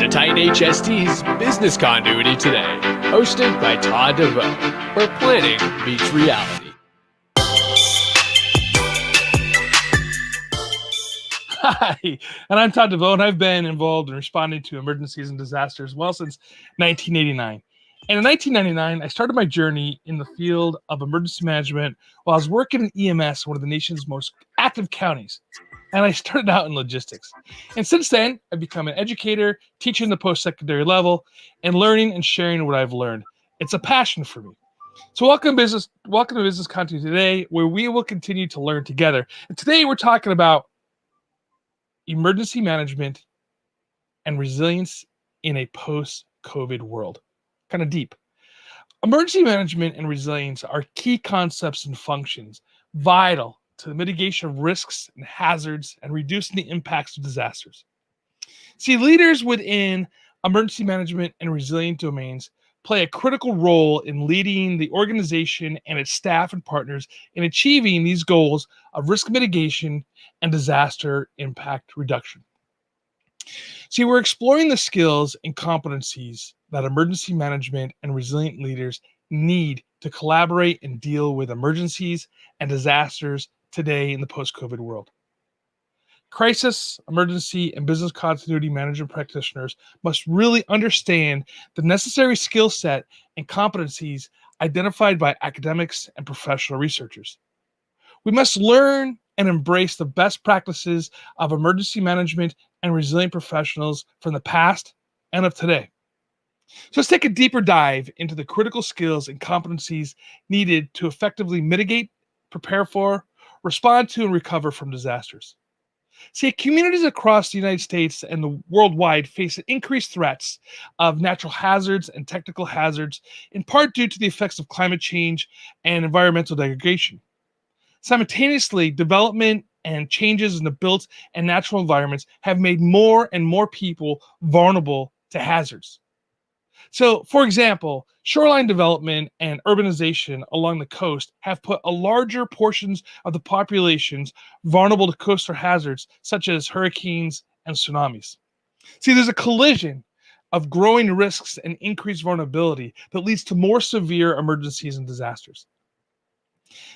to Titan HST's Business Continuity Today, hosted by Todd DeVoe, where planning meets reality. Hi, and I'm Todd DeVoe, and I've been involved in responding to emergencies and disasters well since 1989. And in 1999, I started my journey in the field of emergency management while I was working in EMS, one of the nation's most active counties. And I started out in logistics. And since then, I've become an educator, teaching the post-secondary level, and learning and sharing what I've learned. It's a passion for me. So welcome to Business Continuity Today, where we will continue to learn together. And today we're talking about emergency management and resilience in a post-COVID world. Kind of deep. Emergency management and resilience are key concepts and functions vital to the mitigation of risks and hazards and reducing the impacts of disasters. See, leaders within emergency management and resilient domains play a critical role in leading the organization and its staff and partners in achieving these goals of risk mitigation and disaster impact reduction. See, we're exploring the skills and competencies that emergency management and resilient leaders need to collaborate and deal with emergencies and disasters today in the post-COVID world. Crisis, emergency, and business continuity management practitioners must really understand the necessary skill set and competencies identified by academics and professional researchers. We must learn and embrace the best practices of emergency management and resilient professionals from the past and of today. So let's take a deeper dive into the critical skills and competencies needed to effectively mitigate, prepare for, respond to, and recover from disasters. See, communities across the United States and the worldwide face increased threats of natural hazards and technical hazards, in part due to the effects of climate change and environmental degradation. Simultaneously, development and changes in the built and natural environments have made more and more people vulnerable to hazards. So, for example, shoreline development and urbanization along the coast have put a larger portions of the populations vulnerable to coastal hazards such as hurricanes and tsunamis. See, there's a collision of growing risks and increased vulnerability that leads to more severe emergencies and disasters.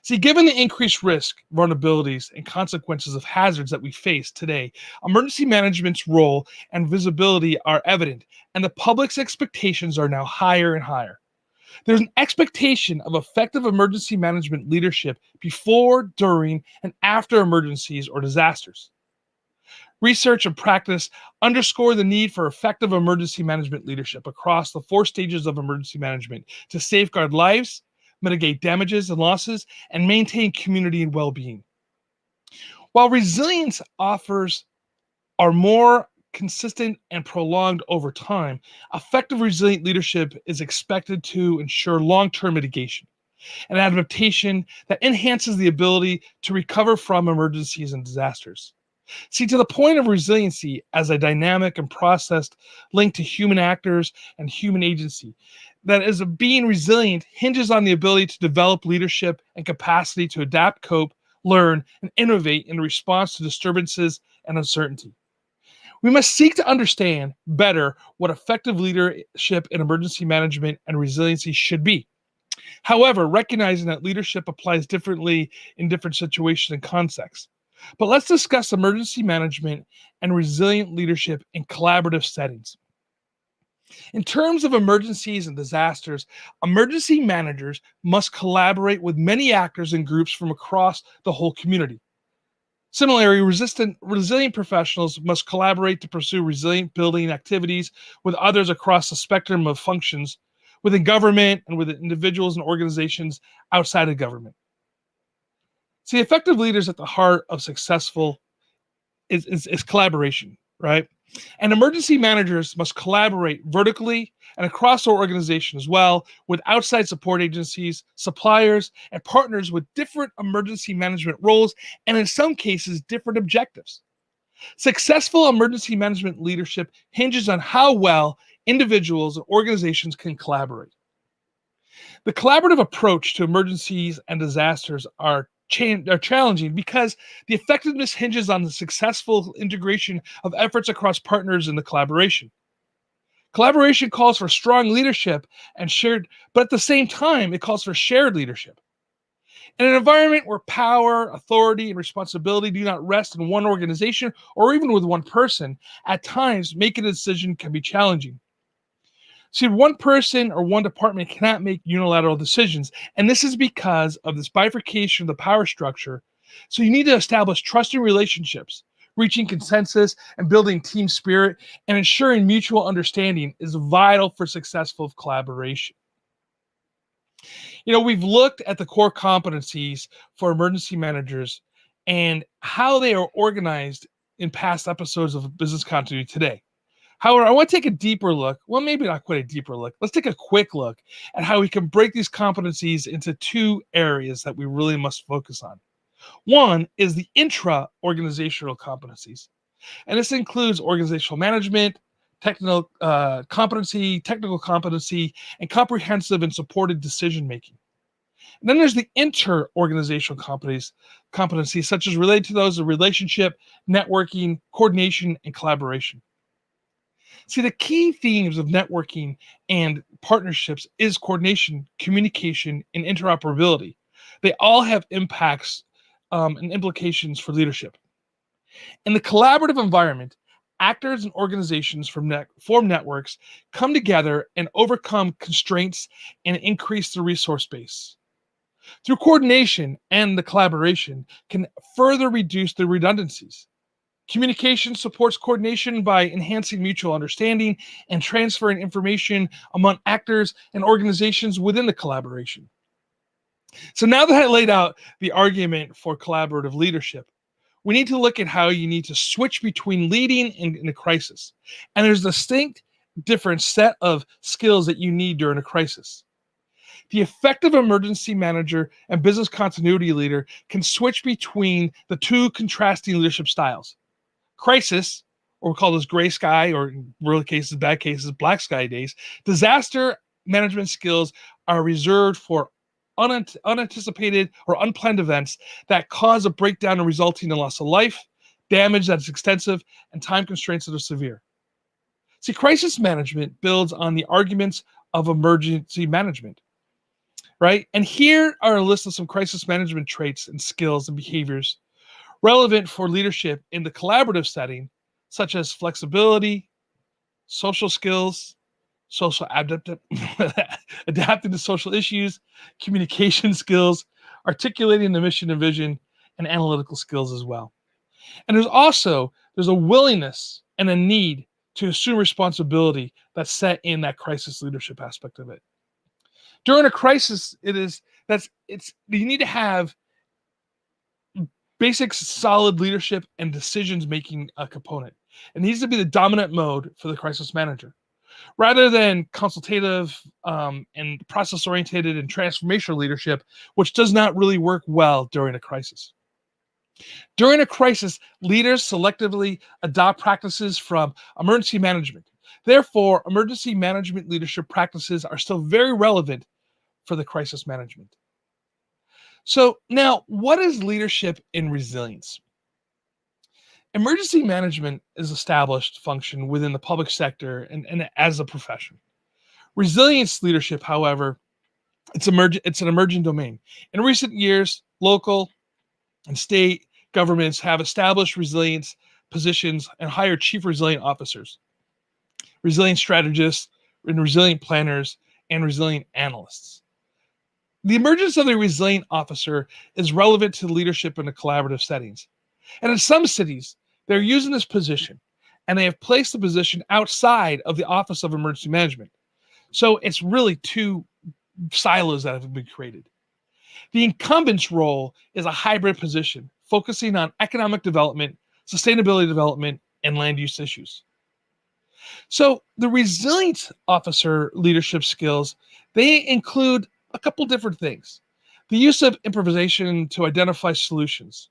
See, given the increased risk, vulnerabilities, and consequences of hazards that we face today, emergency management's role and visibility are evident, and the public's expectations are now higher and higher. There's an expectation of effective emergency management leadership before, during, and after emergencies or disasters. Research and practice underscore the need for effective emergency management leadership across the 4 stages of emergency management to safeguard lives, mitigate damages and losses, and maintain community and well-being. While resilience offers are more consistent and prolonged over time, effective resilient leadership is expected to ensure long-term mitigation and adaptation that enhances the ability to recover from emergencies and disasters. See, to the point of resiliency as a dynamic and processed link to human actors and human agency, that is being resilient hinges on the ability to develop leadership and capacity to adapt, cope, learn, and innovate in response to disturbances and uncertainty. We must seek to understand better what effective leadership in emergency management and resiliency should be. However, recognizing that leadership applies differently in different situations and contexts. But let's discuss emergency management and resilient leadership in collaborative settings. In terms of emergencies and disasters, emergency managers must collaborate with many actors and groups from across the whole community. Similarly, resilient professionals must collaborate to pursue resilient building activities with others across the spectrum of functions within government and with individuals and organizations outside of government. See, effective leaders at the heart of successful is collaboration, right? And emergency managers must collaborate vertically and across our organization as well with outside support agencies, suppliers, and partners with different emergency management roles and in some cases, different objectives. Successful emergency management leadership hinges on how well individuals and organizations can collaborate. The collaborative approach to emergencies and disasters are challenging because the effectiveness hinges on the successful integration of efforts across partners in the collaboration. Collaboration calls for strong leadership and shared, but at the same time, it calls for shared leadership. In an environment where power, authority, and responsibility do not rest in one organization or even with one person, at times making a decision can be challenging. See, one person or one department cannot make unilateral decisions, and this is because of this bifurcation of the power structure. So you need to establish trusting relationships, reaching consensus, and building team spirit, and ensuring mutual understanding is vital for successful collaboration. We've looked at the core competencies for emergency managers and how they are organized in past episodes of Business Continuity Today. However, I want to take a deeper look. Well, maybe not quite a deeper look. Let's take a quick look at how we can break these competencies into two areas that we really must focus on. One is the intra-organizational competencies, and this includes organizational management, technical competency, and comprehensive and supported decision making. And then there's the inter-organizational competencies, such as related to those of relationship, networking, coordination, and collaboration. See, the key themes of networking and partnerships is coordination, communication, and interoperability. They all have impacts and implications for leadership. In the collaborative environment, actors and organizations form networks, come together, and overcome constraints and increase the resource base. Through coordination and the collaboration can further reduce the redundancies. Communication supports coordination by enhancing mutual understanding and transferring information among actors and organizations within the collaboration. So now that I laid out the argument for collaborative leadership, we need to look at how you need to switch between leading and in a crisis. And there's a distinct different set of skills that you need during a crisis. The effective emergency manager and business continuity leader can switch between the two contrasting leadership styles. Crisis, or we call this gray sky, or in real cases, bad cases, black sky days. Disaster management skills are reserved for unanticipated or unplanned events that cause a breakdown and resulting in loss of life, damage that's extensive, and time constraints that are severe. See, crisis management builds on the arguments of emergency management, right? And here are a list of some crisis management traits and skills and behaviors relevant for leadership in the collaborative setting, such as flexibility, social skills, adapting to social issues, communication skills, articulating the mission and vision, and analytical skills as well. And there's a willingness and a need to assume responsibility that's set in that crisis leadership aspect of it. During a crisis, you need to have basic solid leadership and decisions making a component. It needs to be the dominant mode for the crisis manager. Rather than consultative and process oriented and transformational leadership, which does not really work well during a crisis. During a crisis, leaders selectively adopt practices from emergency management. Therefore, emergency management leadership practices are still very relevant for the crisis management. So now, what is leadership in resilience? Emergency management is established function within the public sector and as a profession. Resilience leadership, however, it's an emerging domain. In recent years, local and state governments have established resilience positions and hired chief resilient officers, resilient strategists, and resilient planners, and resilient analysts. The emergence of the resilient officer is relevant to leadership in the collaborative settings. And in some cities, they're using this position, and they have placed the position outside of the Office of Emergency Management. So it's really two silos that have been created. The incumbent's role is a hybrid position, focusing on economic development, sustainability development, and land use issues. So the resilient officer leadership skills, they include a couple different things. The use of improvisation to identify solutions,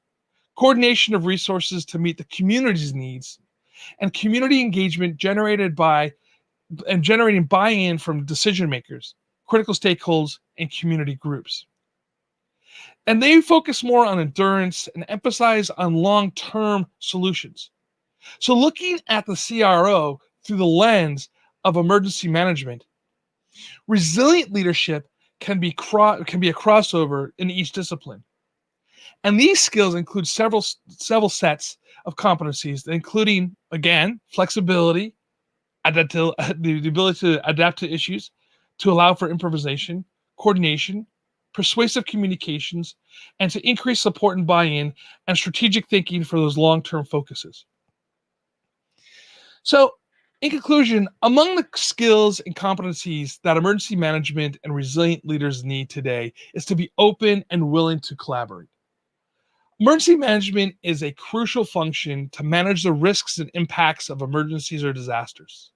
coordination of resources to meet the community's needs, and community engagement generating buy-in from decision makers, critical stakeholders, and community groups. And they focus more on endurance and emphasize on long-term solutions. So looking at the CRO through the lens of emergency management, resilient leadership can be a crossover in each discipline. And these skills include several sets of competencies, including, again, flexibility, the ability to adapt to issues, to allow for improvisation, coordination, persuasive communications, and to increase support and buy-in, and strategic thinking for those long-term focuses. So, in conclusion, among the skills and competencies that emergency management and resilient leaders need today is to be open and willing to collaborate. Emergency management is a crucial function to manage the risks and impacts of emergencies or disasters.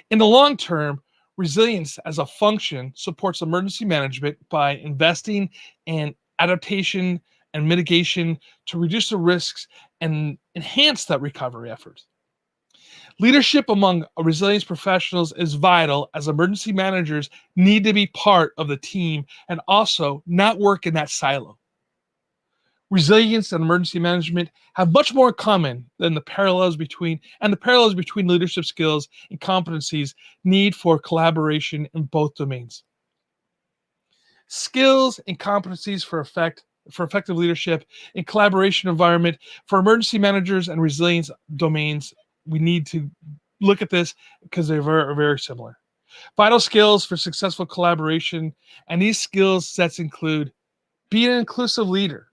In the long term, resilience as a function supports emergency management by investing in adaptation and mitigation to reduce the risks and enhance that recovery effort. Leadership among resilience professionals is vital, as emergency managers need to be part of the team and also not work in that silo. Resilience and emergency management have much more in common than the parallels between leadership skills and competencies need for collaboration in both domains. Skills and competencies for effective leadership in collaboration environment for emergency managers and resilience domains, we need to look at this because they're very, very similar. Vital skills for successful collaboration, and these skill sets include being an inclusive leader,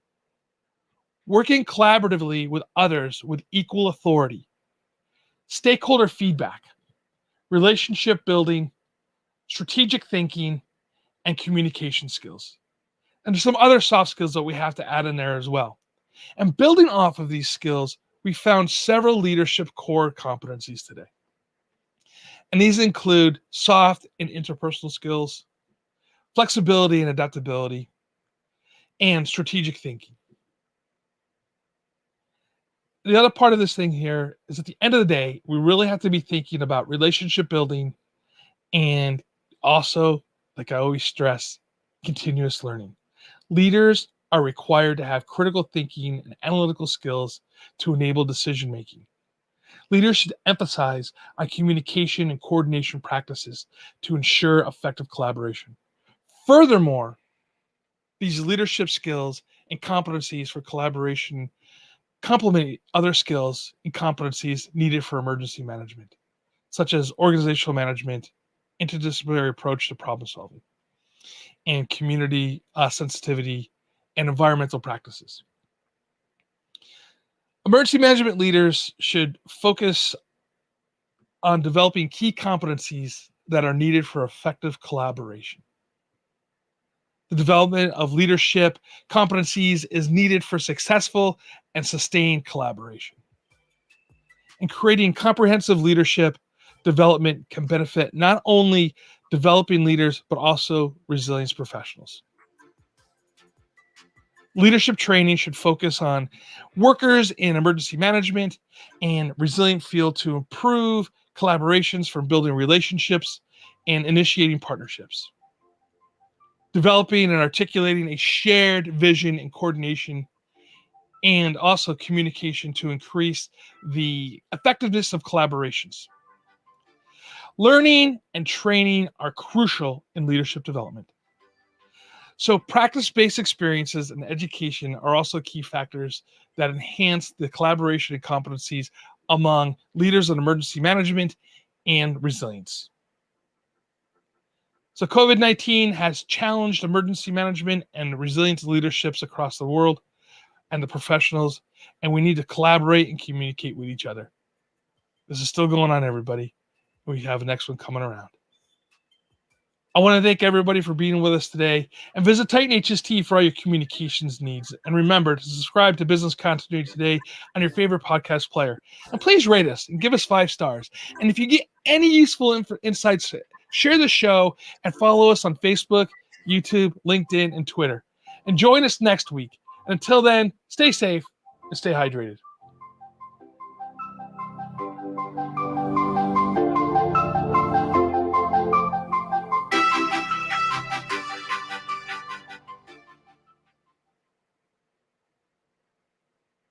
working collaboratively with others with equal authority, stakeholder feedback, relationship building, strategic thinking, and communication skills. And there's some other soft skills that we have to add in there as well. And building off of these skills, we found several leadership core competencies today. And these include soft and interpersonal skills, flexibility and adaptability, and strategic thinking. The other part of this thing here is, at the end of the day, we really have to be thinking about relationship building and also, like I always stress, continuous learning. Leaders are required to have critical thinking and analytical skills to enable decision making. Leaders should emphasize on communication and coordination practices to ensure effective collaboration. Furthermore, these leadership skills and competencies for collaboration complement other skills and competencies needed for emergency management, such as organizational management, interdisciplinary approach to problem solving, and community sensitivity and environmental practices. Emergency management leaders should focus on developing key competencies that are needed for effective collaboration. The development of leadership competencies is needed for successful and sustained collaboration. And creating comprehensive leadership development can benefit not only developing leaders, but also resilience professionals. Leadership training should focus on workers in emergency management and resilient field to improve collaborations from building relationships and initiating partnerships. Developing and articulating a shared vision and coordination, and also communication to increase the effectiveness of collaborations. Learning and training are crucial in leadership development. So practice-based experiences and education are also key factors that enhance the collaboration and competencies among leaders in emergency management and resilience. So COVID-19 has challenged emergency management and resilience leaderships across the world and the professionals, and we need to collaborate and communicate with each other. This is still going on, everybody. We have the next one coming around. I want to thank everybody for being with us today, and visit Titan HST for all your communications needs. And remember to subscribe to Business Continuity Today on your favorite podcast player. And please rate us and give us 5 stars. And if you get any useful insights, share the show and follow us on Facebook, YouTube, LinkedIn, and Twitter. And join us next week. And until then, stay safe and stay hydrated.